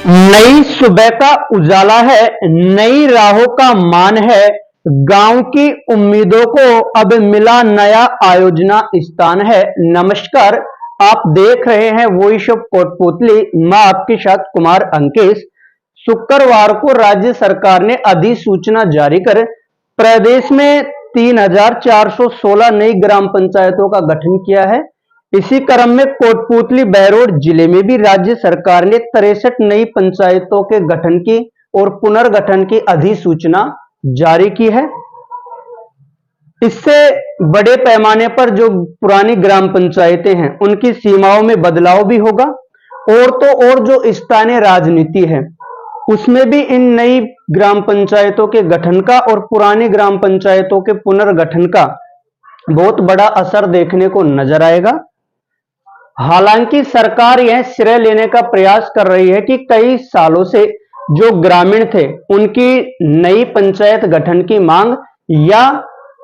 नई सुबह का उजाला है, नई राहों का मान है। गांव की उम्मीदों को अब मिला नया आयोजना स्थान है। नमस्कार, आप देख रहे हैं वॉइस ऑफ कोटपुतली। मैं आपके साथ कुमार अंकेश। शुक्रवार को राज्य सरकार ने अधिसूचना जारी कर प्रदेश में 3,416 नई ग्राम पंचायतों का गठन किया है। इसी क्रम में कोटपुतली बहरोड जिले में भी राज्य सरकार ने 63 नई पंचायतों के गठन की और पुनर्गठन की अधिसूचना जारी की है। इससे बड़े पैमाने पर जो पुरानी ग्राम पंचायतें हैं उनकी सीमाओं में बदलाव भी होगा, और तो और जो स्थानीय राजनीति है उसमें भी इन नई ग्राम पंचायतों के गठन का और पुरानी ग्राम पंचायतों के पुनर्गठन का बहुत बड़ा असर देखने को नजर आएगा। हालांकि सरकार यह श्रेय लेने का प्रयास कर रही है कि कई सालों से जो ग्रामीण थे उनकी नई पंचायत गठन की मांग या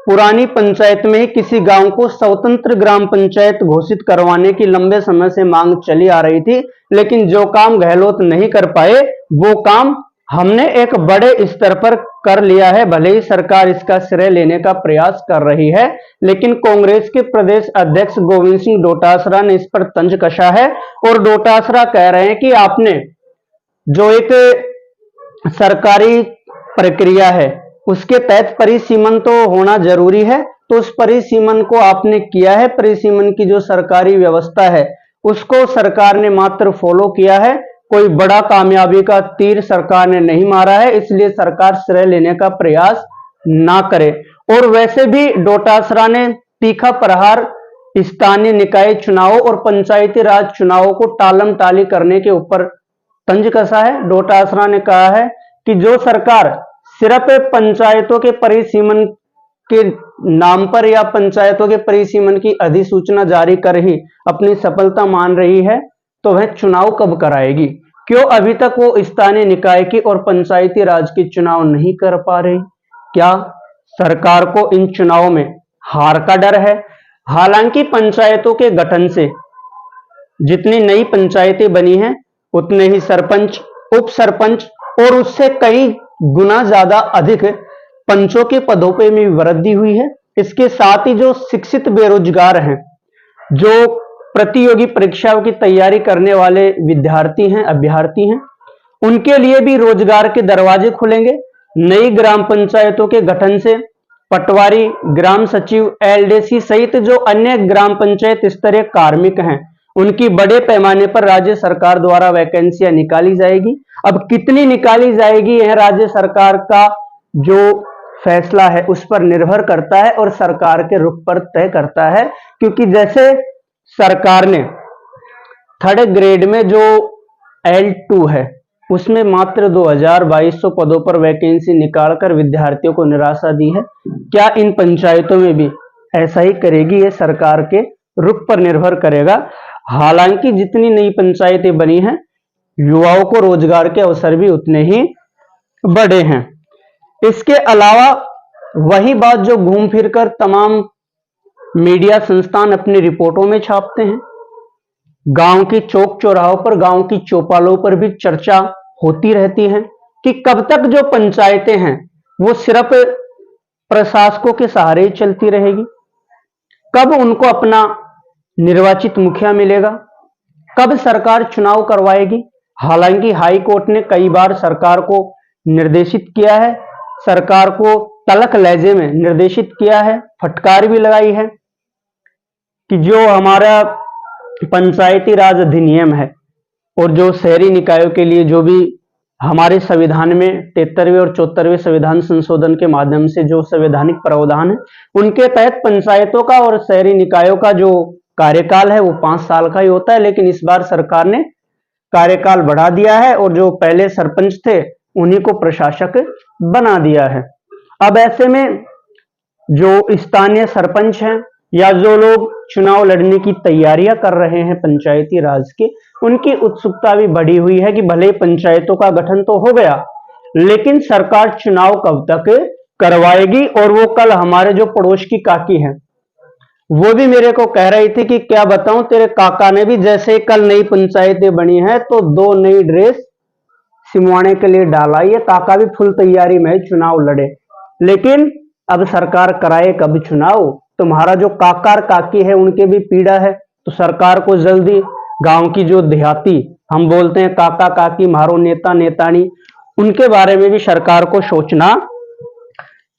पुरानी पंचायत में ही किसी गांव को स्वतंत्र ग्राम पंचायत घोषित करवाने की लंबे समय से मांग चली आ रही थी, लेकिन जो काम गहलोत नहीं कर पाए वो काम हमने एक बड़े स्तर पर कर लिया है। भले ही सरकार इसका श्रेय लेने का प्रयास कर रही है, लेकिन कांग्रेस के प्रदेश अध्यक्ष गोविंद सिंह डोटासरा ने इस पर तंज कसा है और डोटासरा कह रहे हैं कि आपने जो एक सरकारी प्रक्रिया है उसके तहत परिसीमन तो होना जरूरी है, तो उस परिसीमन को आपने किया है। परिसीमन की जो सरकारी व्यवस्था है उसको सरकार ने मात्र फॉलो किया है, कोई बड़ा कामयाबी का तीर सरकार ने नहीं मारा है, इसलिए सरकार श्रेय लेने का प्रयास ना करे। और वैसे भी डोटासरा ने तीखा प्रहार स्थानीय निकाय चुनावों और पंचायती राज चुनावों को टालम टाली करने के ऊपर तंज कसा है। डोटासरा ने कहा है कि जो सरकार सिर्फ पंचायतों के परिसीमन के नाम पर या पंचायतों के परिसीमन की अधिसूचना जारी कर ही अपनी सफलता मान रही है, तो वह चुनाव कब कराएगी? क्यों अभी तक वो स्थानीय निकाय की और पंचायती राज के चुनाव नहीं कर पा रही? क्या सरकार को इन चुनावों में हार का डर है? हालांकि पंचायतों के गठन से जितनी नई पंचायतें बनी हैं उतने ही सरपंच, उप सरपंच और उससे कई गुना ज्यादा अधिक पंचों के पदों पे भी वृद्धि हुई है। इसके साथ ही जो शिक्षित बेरोजगार हैं, जो प्रतियोगी परीक्षाओं की तैयारी करने वाले विद्यार्थी हैं, अभ्यर्थी हैं, उनके लिए भी रोजगार के दरवाजे खुलेंगे। नई ग्राम पंचायतों के गठन से पटवारी, ग्राम सचिव, एलडीसी सहित जो अन्य ग्राम पंचायत स्तरीय कार्मिक हैं उनकी बड़े पैमाने पर राज्य सरकार द्वारा वैकेंसियां निकाली जाएगी। अब कितनी निकाली जाएगी यह राज्य सरकार का जो फैसला है उस पर निर्भर करता है और सरकार के रुख पर तय करता है, क्योंकि जैसे सरकार ने थर्ड ग्रेड में जो L2 है उसमें मात्र 2,2200 पदों पर वैकेंसी निकालकर विद्यार्थियों को निराशा दी है। क्या इन पंचायतों में भी ऐसा ही करेगी? ये सरकार के रुख पर निर्भर करेगा। हालांकि जितनी नई पंचायतें बनी हैं युवाओं को रोजगार के अवसर भी उतने ही बड़े हैं। इसके अलावा वही बात जो घूम फिरकर तमाम मीडिया संस्थान अपनी रिपोर्टों में छापते हैं, गांव की चौक चौराहों पर, गांव की चौपालों पर भी चर्चा होती रहती है कि कब तक जो पंचायतें हैं वो सिर्फ प्रशासकों के सहारे ही चलती रहेगी, कब उनको अपना निर्वाचित मुखिया मिलेगा, कब सरकार चुनाव करवाएगी। हालांकि हाई कोर्ट ने कई बार सरकार को निर्देशित किया है, सरकार को तल्ख लहजे में निर्देशित किया है, फटकार भी लगाई है कि जो हमारा पंचायती राज अधिनियम है और जो शहरी निकायों के लिए जो भी हमारे संविधान में 73वें और 74वें संविधान संशोधन के माध्यम से जो संवैधानिक प्रावधान है उनके तहत पंचायतों का और शहरी निकायों का जो कार्यकाल है वो 5 साल का ही होता है, लेकिन इस बार सरकार ने कार्यकाल बढ़ा दिया है और जो पहले सरपंच थे उन्हीं को प्रशासक बना दिया है। अब ऐसे में जो स्थानीय सरपंच हैं या जो लोग चुनाव लड़ने की तैयारियां कर रहे हैं पंचायती राज के, उनकी उत्सुकता भी बढ़ी हुई है कि भले पंचायतों का गठन तो हो गया लेकिन सरकार चुनाव कब तक करवाएगी। और वो कल हमारे जो पड़ोस की काकी हैं वो भी मेरे को कह रही थी कि क्या बताऊं, तेरे काका ने भी जैसे कल नई पंचायतें बनी हैं तो 2 नई ड्रेस सिमवाने के लिए डाला, ये काका भी फुल तैयारी में चुनाव लड़े। लेकिन अब सरकार कराए कब चुनाव? तुम्हारा जो काका और काकी है उनके भी पीड़ा है, तो सरकार को जल्दी गांव की जो देहाती हम बोलते हैं काका काकी मारो नेता नेतानी, उनके बारे में भी सरकार को सोचना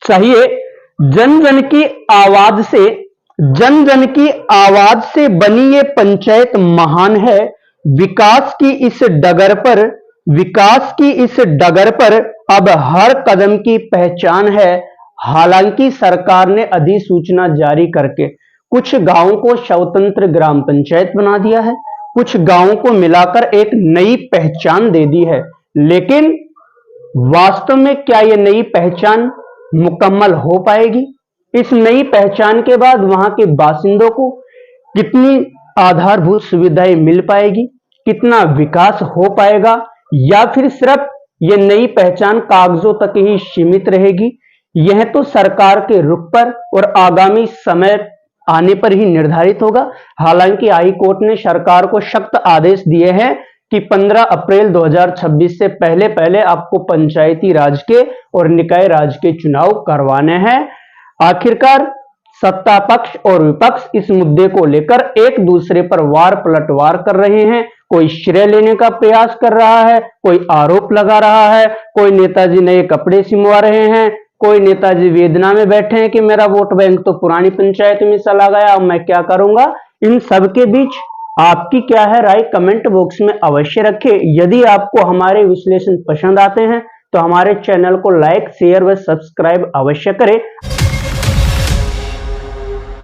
चाहिए। जन जन की आवाज से जन जन की आवाज से बनी ये पंचायत महान है। विकास की इस डगर पर विकास की इस डगर पर अब हर कदम की पहचान है। हालांकि सरकार ने अधिसूचना जारी करके कुछ गांवों को स्वतंत्र ग्राम पंचायत बना दिया है, कुछ गांवों को मिलाकर एक नई पहचान दे दी है, लेकिन वास्तव में क्या ये नई पहचान मुकम्मल हो पाएगी? इस नई पहचान के बाद वहां के बासिंदों को कितनी आधारभूत सुविधाएं मिल पाएगी, कितना विकास हो पाएगा, या फिर सिर्फ ये नई पहचान कागजों तक ही सीमित रहेगी? यह तो सरकार के रुख पर और आगामी समय आने पर ही निर्धारित होगा। हालांकि हाई कोर्ट ने सरकार को सख्त आदेश दिए हैं कि 15 अप्रैल 2026 से पहले पहले आपको पंचायती राज के और निकाय राज के चुनाव करवाने हैं। आखिरकार सत्ता पक्ष और विपक्ष इस मुद्दे को लेकर एक दूसरे पर वार पलटवार कर रहे हैं। कोई श्रेय लेने का प्रयास कर रहा है, कोई आरोप लगा रहा है, कोई नेताजी नए कपड़े सिमवा रहे हैं, कोई नेताजी वेदना में बैठे हैं कि मेरा वोट बैंक तो पुरानी पंचायत में चला गया, अब मैं क्या करूंगा। इन सब के बीच आपकी क्या है राय, कमेंट बॉक्स में अवश्य रखें। यदि आपको हमारे विश्लेषण पसंद आते हैं तो हमारे चैनल को लाइक, शेयर व सब्सक्राइब अवश्य करें।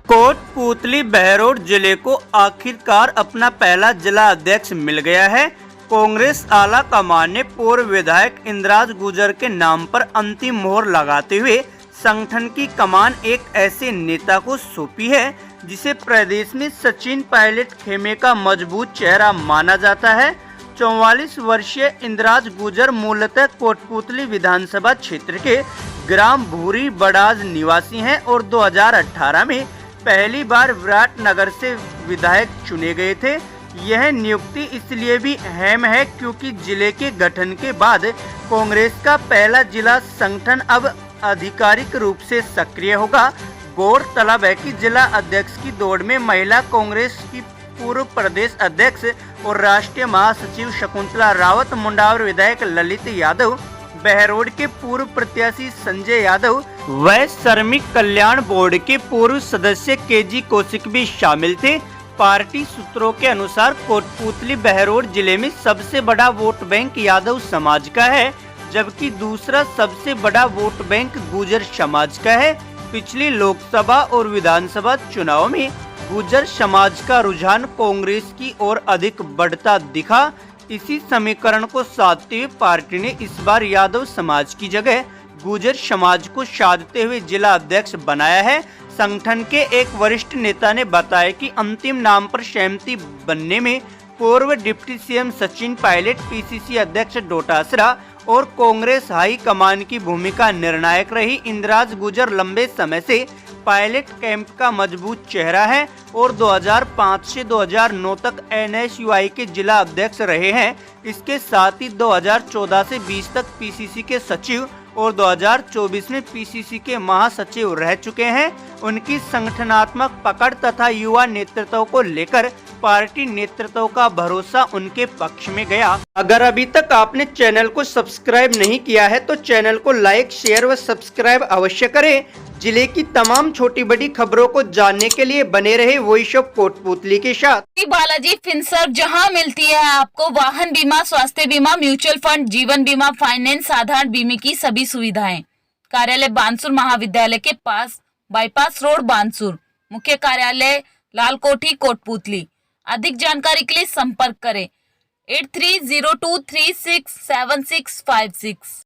कोटपूतली बहरोड जिले को आखिरकार अपना पहला जिला अध्यक्ष मिल गया है। कांग्रेस आला कमान ने पूर्व विधायक इंद्राज गुर्जर के नाम पर अंतिम मोहर लगाते हुए संगठन की कमान एक ऐसे नेता को सौंपी है जिसे प्रदेश में सचिन पायलट खेमे का मजबूत चेहरा माना जाता है। 44 वर्षीय इंद्राज गुर्जर मूलतः कोटपूतली विधानसभा क्षेत्र के ग्राम भूरी बड़ाज निवासी हैं और 2018 में पहली बार विराटनगर से विधायक चुने गए थे। यह नियुक्ति इसलिए भी अहम है क्योंकि जिले के गठन के बाद कांग्रेस का पहला जिला संगठन अब आधिकारिक रूप से सक्रिय होगा। गौरतलब है कि जिला अध्यक्ष की दौड़ में महिला कांग्रेस की पूर्व प्रदेश अध्यक्ष और राष्ट्रीय महासचिव शकुंतला रावत, मुंडावर विधायक ललित यादव, बहरोड के पूर्व प्रत्याशी संजय यादव व श्रमिक कल्याण बोर्ड के पूर्व सदस्य केजी कौशिक भी शामिल थे। पार्टी सूत्रों के अनुसार कोटपूतली बहरोड जिले में सबसे बड़ा वोट बैंक यादव समाज का है, जबकि दूसरा सबसे बड़ा वोट बैंक गुर्जर समाज का है। पिछली लोकसभा और विधानसभा चुनाव में गुर्जर समाज का रुझान कांग्रेस की ओर अधिक बढ़ता दिखा। इसी समीकरण को साधते हुए पार्टी ने इस बार यादव समाज की जगह गुर्जर समाज को साधते हुए जिला अध्यक्ष बनाया है। संगठन के एक वरिष्ठ नेता ने बताया कि अंतिम नाम पर सहमति बनने में पूर्व deputy CM Sachin Pilot, PCC अध्यक्ष डोटासरा और कांग्रेस हाई कमान की भूमिका निर्णायक रही। इंद्राज गुर्जर लंबे समय से पायलट कैंप का मजबूत चेहरा है और 2005 से 2009 तक एनएसयूआई के जिला अध्यक्ष रहे हैं। इसके साथ ही 2014 से 20 तक पीसीसी के सचिव और 2024 में पीसीसी के महासचिव रह चुके हैं। उनकी संगठनात्मक पकड़ तथा युवा नेतृत्व को लेकर पार्टी नेतृत्व का भरोसा उनके पक्ष में गया। अगर अभी तक आपने चैनल को सब्सक्राइब नहीं किया है तो चैनल को लाइक, शेयर व सब्सक्राइब अवश्य करें। जिले की तमाम छोटी बड़ी खबरों को जानने के लिए बने रहे वॉइस ऑफ कोटपूतली के साथ। बालाजी फिनसर्व, जहां मिलती है आपको वाहन बीमा, स्वास्थ्य बीमा, म्यूचुअल फंड, जीवन बीमा, फाइनेंस, साधारण बीमे की सभी सुविधाएं। कार्यालय बानसूर महाविद्यालय के पास, बाईपास रोड बानसूर। मुख्य कार्यालय लाल कोठी कोटपूतली। अधिक जानकारी के लिए संपर्क करें 8302367656।